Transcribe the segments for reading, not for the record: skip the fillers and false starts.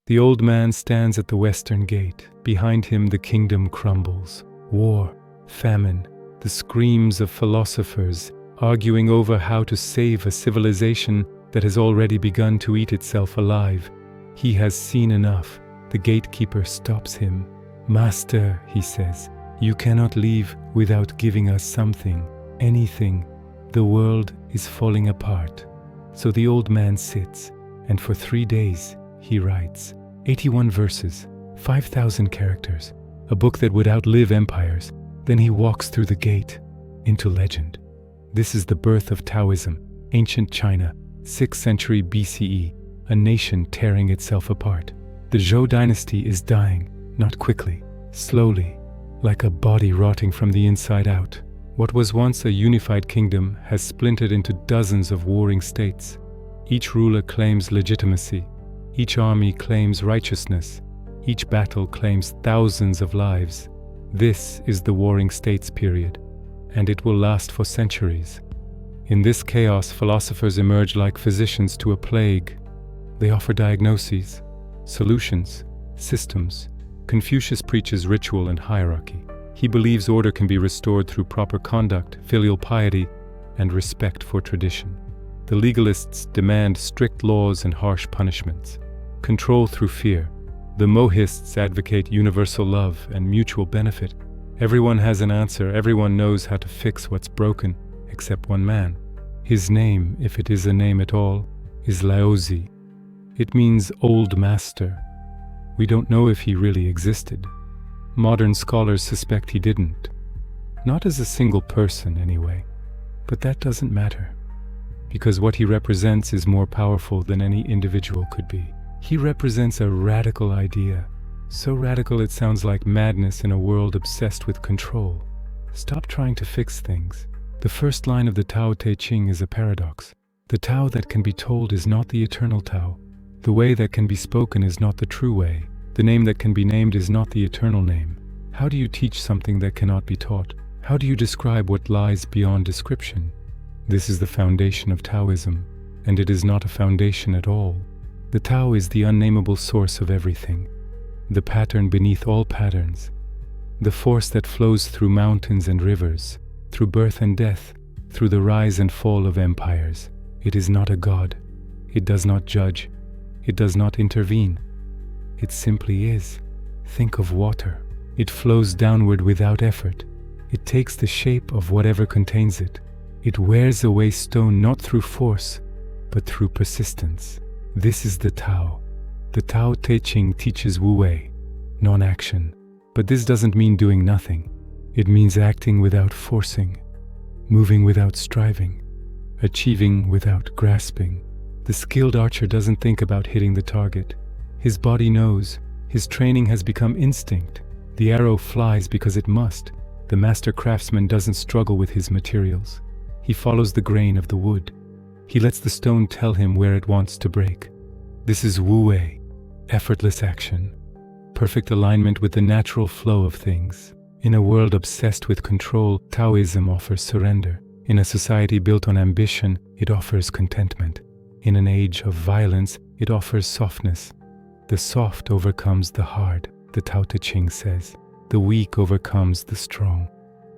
The old man stands at the western gate. Behind him the kingdom crumbles. War, famine, the screams of philosophers arguing over how to save a civilization that has already begun to eat itself alive. He has seen enough. The gatekeeper stops him. "Master," he says, "you cannot leave without giving us something, anything. The world is falling apart." So the old man sits, and for 3 days he writes 81 verses, 5,000 characters, a book that would outlive empires. Then he walks through the gate into legend. This is the birth of Taoism, ancient China, 6th century BCE, a nation tearing itself apart. The Zhou dynasty is dying, not quickly, slowly, like a body rotting from the inside out. What was once a unified kingdom has splintered into dozens of warring states. Each ruler claims legitimacy. Each army claims righteousness. Each battle claims thousands of lives. This is the warring states period, and it will last for centuries. In this chaos, philosophers emerge like physicians to a plague. They offer diagnoses, solutions, systems. Confucius preaches ritual and hierarchy. He believes order can be restored through proper conduct, filial piety, and respect for tradition. The legalists demand strict laws and harsh punishments, control through fear. The mohists advocate universal love and mutual benefit. Everyone has an answer, everyone knows how to fix what's broken, except one man. His name, if it is a name at all, is Laozi. It means old master. We don't know if he really existed. Modern scholars suspect he didn't. Not as a single person, anyway. But that doesn't matter, because what he represents is more powerful than any individual could be. He represents a radical idea, so radical it sounds like madness in a world obsessed with control. Stop trying to fix things. The first line of the Tao Te Ching is a paradox. The Tao that can be told is not the eternal Tao. The way that can be spoken is not the true way. The name that can be named is not the eternal name. How do you teach something that cannot be taught? How do you describe what lies beyond description? This is the foundation of Taoism, and it is not a foundation at all. The Tao is the unnameable source of everything, the pattern beneath all patterns, the force that flows through mountains and rivers, through birth and death, through the rise and fall of empires. It is not a god. It does not judge. It does not intervene. It simply is. Think of water. It flows downward without effort. It takes the shape of whatever contains it. It wears away stone not through force, but through persistence. This is the Tao. The Tao Te Ching teaches Wu Wei, non-action. But this doesn't mean doing nothing. It means acting without forcing, moving without striving, achieving without grasping. The skilled archer doesn't think about hitting the target. His body knows. His training has become instinct. The arrow flies because it must. The master craftsman doesn't struggle with his materials. He follows the grain of the wood. He lets the stone tell him where it wants to break. This is Wu Wei, effortless action, perfect alignment with the natural flow of things. In a world obsessed with control, Taoism offers surrender. In a society built on ambition, it offers contentment. In an age of violence, it offers softness. The soft overcomes the hard, the Tao Te Ching says. The weak overcomes the strong.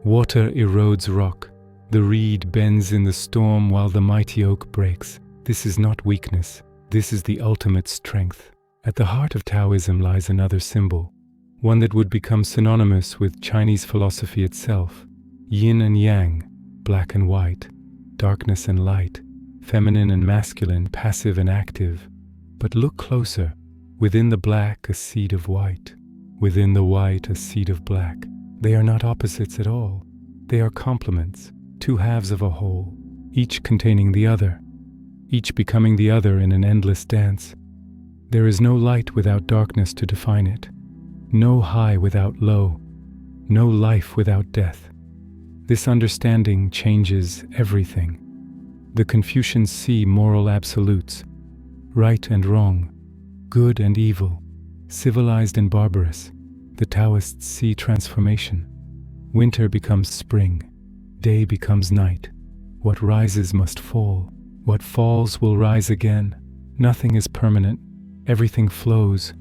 Water erodes rock. The reed bends in the storm while the mighty oak breaks. This is not weakness. This is the ultimate strength. At the heart of Taoism lies another symbol, one that would become synonymous with Chinese philosophy itself. Yin and yang, black and white, darkness and light, feminine and masculine, passive and active. But look closer. Within the black, a seed of white. Within the white, a seed of black. They are not opposites at all. They are complements, two halves of a whole, each containing the other, each becoming the other in an endless dance. There is no light without darkness to define it, no high without low, no life without death. This understanding changes everything. The Confucians see moral absolutes, right and wrong, good and evil, civilized and barbarous. The Taoists see transformation. Winter becomes spring, day becomes night. What rises must fall. What falls will rise again. Nothing is permanent. Everything flows.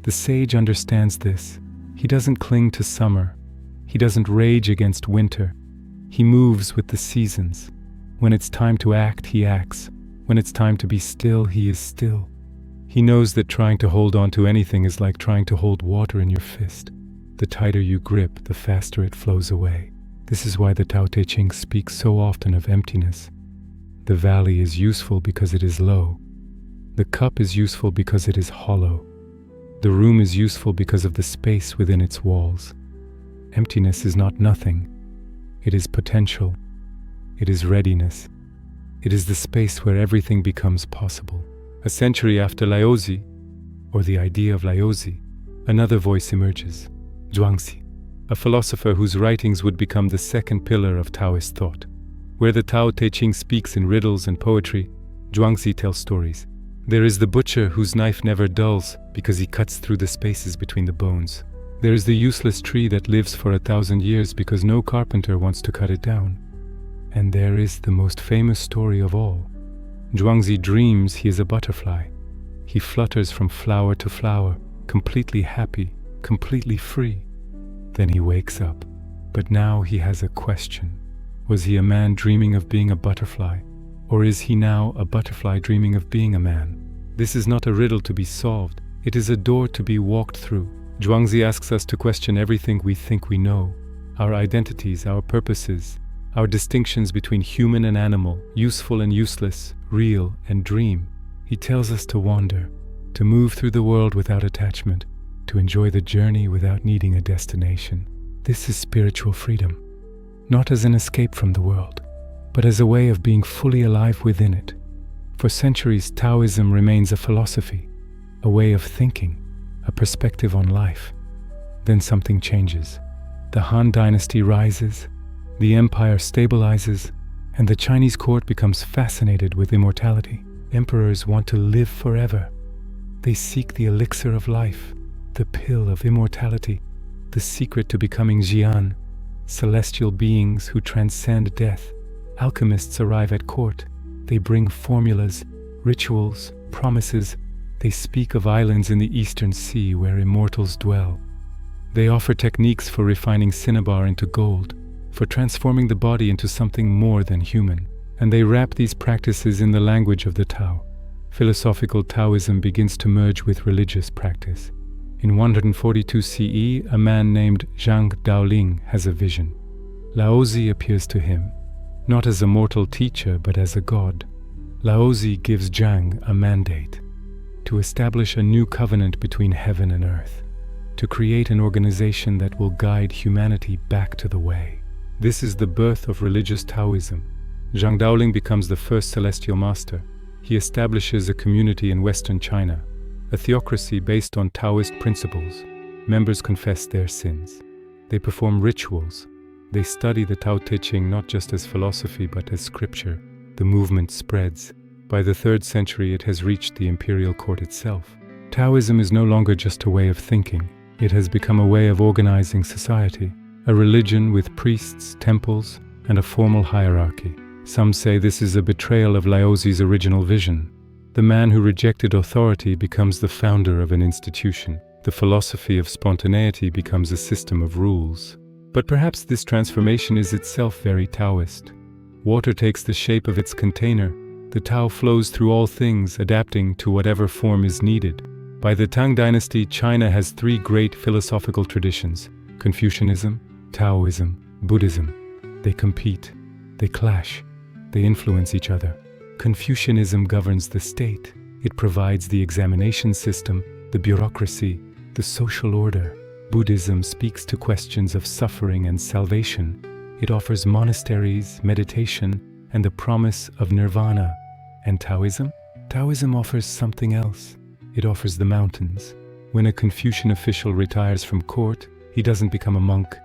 The sage understands this. He doesn't cling to summer. He doesn't rage against winter. He moves with the seasons. When it's time to act, he acts. When it's time to be still, he is still. He knows that trying to hold on to anything is like trying to hold water in your fist. The tighter you grip, the faster it flows away. This is why the Tao Te Ching speaks so often of emptiness. The valley is useful because it is low. The cup is useful because it is hollow. The room is useful because of the space within its walls. Emptiness is not nothing. It is potential. It is readiness. It is the space where everything becomes possible. A century after Laozi, or the idea of Laozi, another voice emerges, Zhuangzi, a philosopher whose writings would become the second pillar of Taoist thought. Where the Tao Te Ching speaks in riddles and poetry, Zhuangzi tells stories. There is the butcher whose knife never dulls because he cuts through the spaces between the bones. There is the useless tree that lives for 1,000 years because no carpenter wants to cut it down. And there is the most famous story of all. Zhuangzi dreams he is a butterfly. He flutters from flower to flower, completely happy, completely free. Then he wakes up. But now he has a question. Was he a man dreaming of being a butterfly? Or is he now a butterfly dreaming of being a man? This is not a riddle to be solved. It is a door to be walked through. Zhuangzi asks us to question everything we think we know, our identities, our purposes, our distinctions between human and animal, useful and useless, real and dream. He tells us to wander, to move through the world without attachment, to enjoy the journey without needing a destination. This is spiritual freedom, not as an escape from the world, but as a way of being fully alive within it. For centuries, Taoism remains a philosophy, a way of thinking, a perspective on life. Then something changes. The Han dynasty rises, the empire stabilizes, and the Chinese court becomes fascinated with immortality. Emperors want to live forever. They seek the elixir of life, the pill of immortality, the secret to becoming Jian, celestial beings who transcend death. Alchemists arrive at court. They bring formulas, rituals, promises. They speak of islands in the eastern sea where immortals dwell. They offer techniques for refining cinnabar into gold, for transforming the body into something more than human. And they wrap these practices in the language of the Tao. Philosophical Taoism begins to merge with religious practice. In 142 CE, a man named Zhang Daoling has a vision. Laozi appears to him, not as a mortal teacher, but as a god. Laozi gives Zhang a mandate to establish a new covenant between heaven and earth, to create an organization that will guide humanity back to the way. This is the birth of religious Taoism. Zhang Daoling becomes the first celestial master. He establishes a community in Western China, a theocracy based on Taoist principles. Members confess their sins. They perform rituals. They study the Tao Te Ching not just as philosophy but as scripture. The movement spreads. By the 3rd century, it has reached the imperial court itself. Taoism is no longer just a way of thinking. It has become a way of organizing society, a religion with priests, temples, and a formal hierarchy. Some say this is a betrayal of Laozi's original vision. The man who rejected authority becomes the founder of an institution. The philosophy of spontaneity becomes a system of rules. But perhaps this transformation is itself very Taoist. Water takes the shape of its container. The Tao flows through all things, adapting to whatever form is needed. By the Tang dynasty, China has 3 great philosophical traditions: Confucianism, Taoism, Buddhism. They compete, they clash, they influence each other. Confucianism governs the state. It provides the examination system, the bureaucracy, the social order. Buddhism speaks to questions of suffering and salvation. It offers monasteries, meditation, and the promise of nirvana. And Taoism? Taoism offers something else. It offers the mountains. When a Confucian official retires from court, he doesn't become a monk.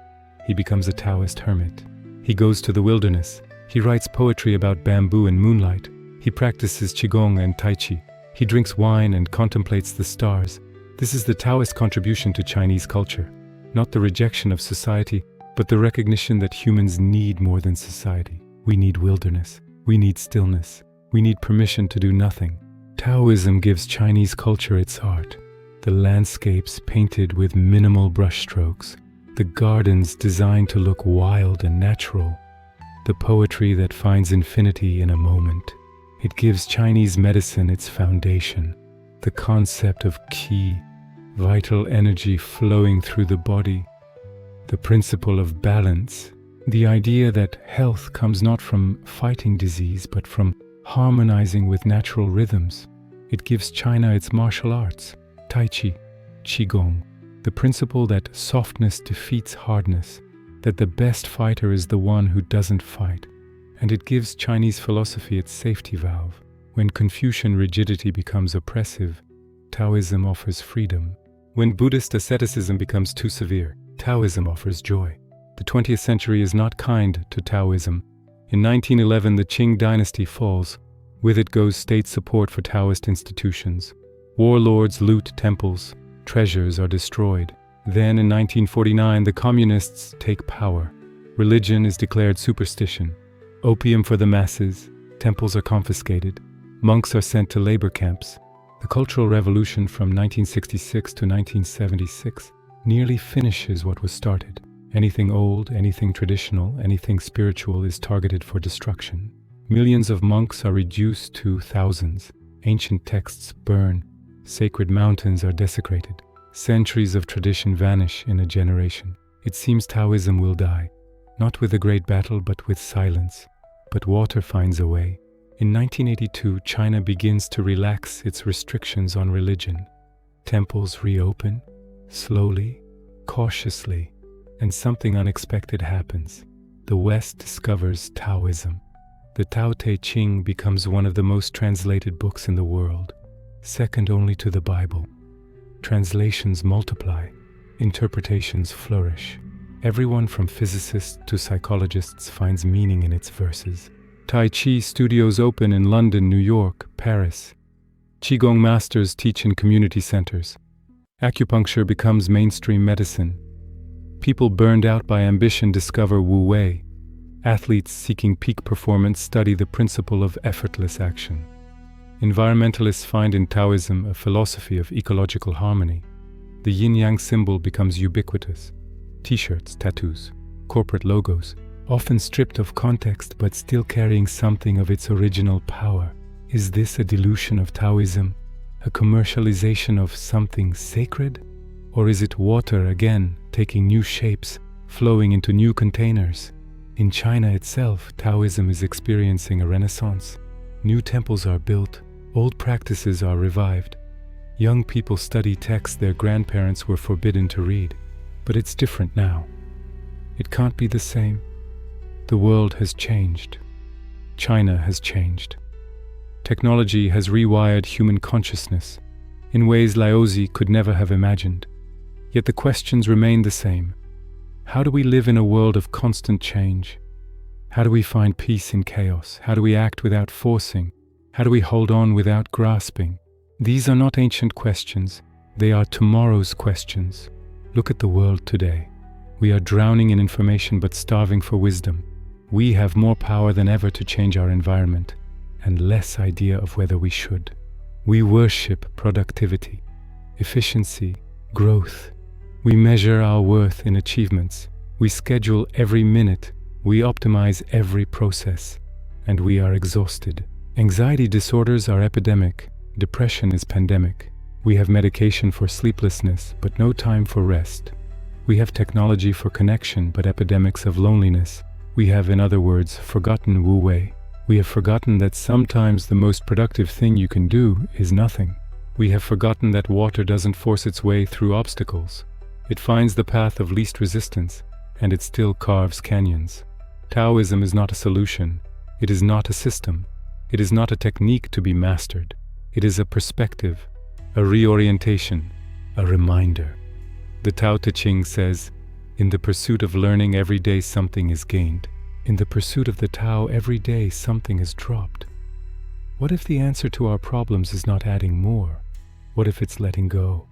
He becomes a Taoist hermit. He goes to the wilderness. He writes poetry about bamboo and moonlight. He practices Qigong and Tai Chi. He drinks wine and contemplates the stars. This is the Taoist contribution to Chinese culture. Not the rejection of society, but the recognition that humans need more than society. We need wilderness. We need stillness. We need permission to do nothing. Taoism gives Chinese culture its art. The landscapes painted with minimal brushstrokes, the gardens designed to look wild and natural, the poetry that finds infinity in a moment. It gives Chinese medicine its foundation, the concept of qi, vital energy flowing through the body, the principle of balance, the idea that health comes not from fighting disease but from harmonizing with natural rhythms. It gives China its martial arts, Tai Chi, Qigong, the principle that softness defeats hardness, that the best fighter is the one who doesn't fight. And it gives Chinese philosophy its safety valve. When Confucian rigidity becomes oppressive, Taoism offers freedom. When Buddhist asceticism becomes too severe, Taoism offers joy. The 20th century is not kind to Taoism. In 1911, the Qing dynasty falls. With it goes state support for Taoist institutions. Warlords loot temples. Treasures are destroyed. Then, in 1949, the communists take power. Religion is declared superstition. Opium for the masses. Temples are confiscated. Monks are sent to labor camps. The Cultural Revolution from 1966 to 1976 nearly finishes what was started. Anything old, anything traditional, anything spiritual is targeted for destruction. Millions of monks are reduced to thousands. Ancient texts burn. Sacred mountains are desecrated. Centuries of tradition vanish in a generation. It seems Taoism will die, not with a great battle but with silence. But water finds a way. In 1982, China begins to relax its restrictions on religion. Temples reopen, slowly, cautiously, and something unexpected happens. The West discovers Taoism. The Tao Te Ching becomes one of the most translated books in the world, second only to the Bible. Translations multiply, interpretations flourish. Everyone from physicists to psychologists finds meaning in its verses. Tai Chi studios open in London, New York, Paris. Qigong masters teach in community centers. Acupuncture becomes mainstream medicine. People burned out by ambition discover Wu Wei. Athletes seeking peak performance study the principle of effortless action. Environmentalists find in Taoism a philosophy of ecological harmony. The yin-yang symbol becomes ubiquitous. T-shirts, tattoos, corporate logos, often stripped of context but still carrying something of its original power. Is this a dilution of Taoism? A commercialization of something sacred? Or is it water again, taking new shapes, flowing into new containers? In China itself, Taoism is experiencing a renaissance. New temples are built, old practices are revived. Young people study texts their grandparents were forbidden to read. But it's different now. It can't be the same. The world has changed. China has changed. Technology has rewired human consciousness in ways Laozi could never have imagined. Yet the questions remain the same. How do we live in a world of constant change? How do we find peace in chaos? How do we act without forcing? How do we hold on without grasping? These are not ancient questions. They are tomorrow's questions. Look at the world today. We are drowning in information but starving for wisdom. We have more power than ever to change our environment, and less idea of whether we should. We worship productivity, efficiency, growth. We measure our worth in achievements. We schedule every minute. We optimize every process. And we are exhausted. Anxiety disorders are epidemic. Depression is pandemic. We have medication for sleeplessness, but no time for rest. We have technology for connection, but epidemics of loneliness. We have, in other words, forgotten Wu Wei. We have forgotten that sometimes the most productive thing you can do is nothing. We have forgotten that water doesn't force its way through obstacles. It finds the path of least resistance, and it still carves canyons. Taoism is not a solution. It is not a system. It is not a technique to be mastered. It is a perspective, a reorientation, a reminder. The Tao Te Ching says, "In the pursuit of learning, every day something is gained. In the pursuit of the Tao, every day something is dropped." What if the answer to our problems is not adding more? What if it's letting go?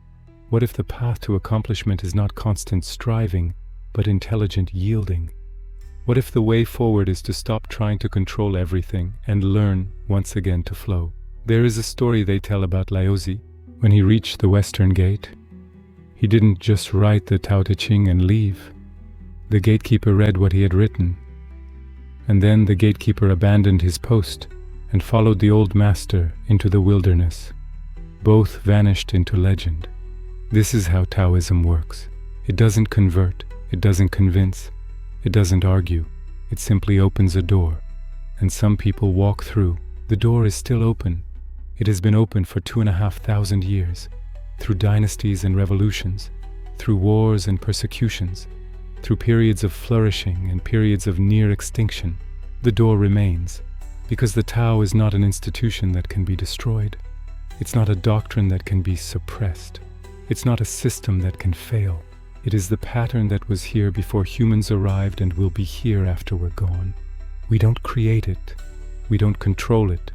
What if the path to accomplishment is not constant striving, but intelligent yielding? What if the way forward is to stop trying to control everything and learn once again to flow? There is a story they tell about Laozi. When he reached the Western Gate, he didn't just write the Tao Te Ching and leave. The gatekeeper read what he had written, and then the gatekeeper abandoned his post and followed the old master into the wilderness. Both vanished into legend. This is how Taoism works. It doesn't convert, it doesn't convince, it doesn't argue. It simply opens a door, and some people walk through. The door is still open. It has been open for 2,500 years, through dynasties and revolutions, through wars and persecutions, through periods of flourishing and periods of near extinction. The door remains, because the Tao is not an institution that can be destroyed. It's not a doctrine that can be suppressed. It's not a system that can fail. It is the pattern that was here before humans arrived and will be here after we're gone. We don't create it. We don't control it.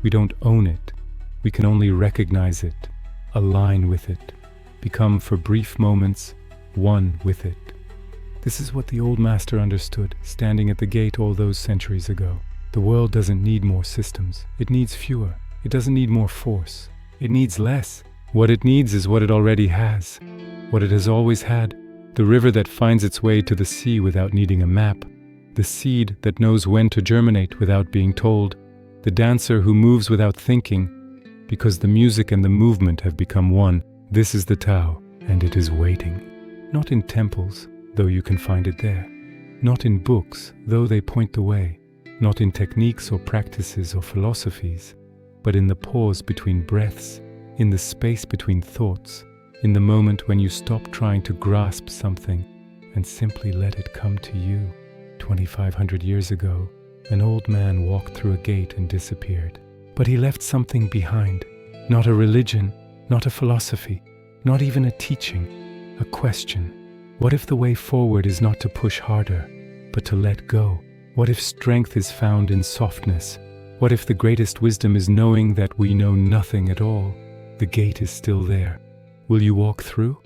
We don't own it. We can only recognize it, align with it, become for brief moments one with it. This is what the old master understood, standing at the gate all those centuries ago. The world doesn't need more systems. It needs fewer. It doesn't need more force. It needs less. What it needs is what it already has, what it has always had. The river that finds its way to the sea without needing a map, the seed that knows when to germinate without being told, the dancer who moves without thinking, because the music and the movement have become one. This is the Tao, and it is waiting. Not in temples, though you can find it there. Not in books, though they point the way. Not in techniques or practices or philosophies, but in the pause between breaths, in the space between thoughts, in the moment when you stop trying to grasp something and simply let it come to you. 2,500 years ago, an old man walked through a gate and disappeared. But he left something behind. Not a religion, not a philosophy, not even a teaching, a question. What if the way forward is not to push harder, but to let go? What if strength is found in softness? What if the greatest wisdom is knowing that we know nothing at all? The gate is still there. Will you walk through?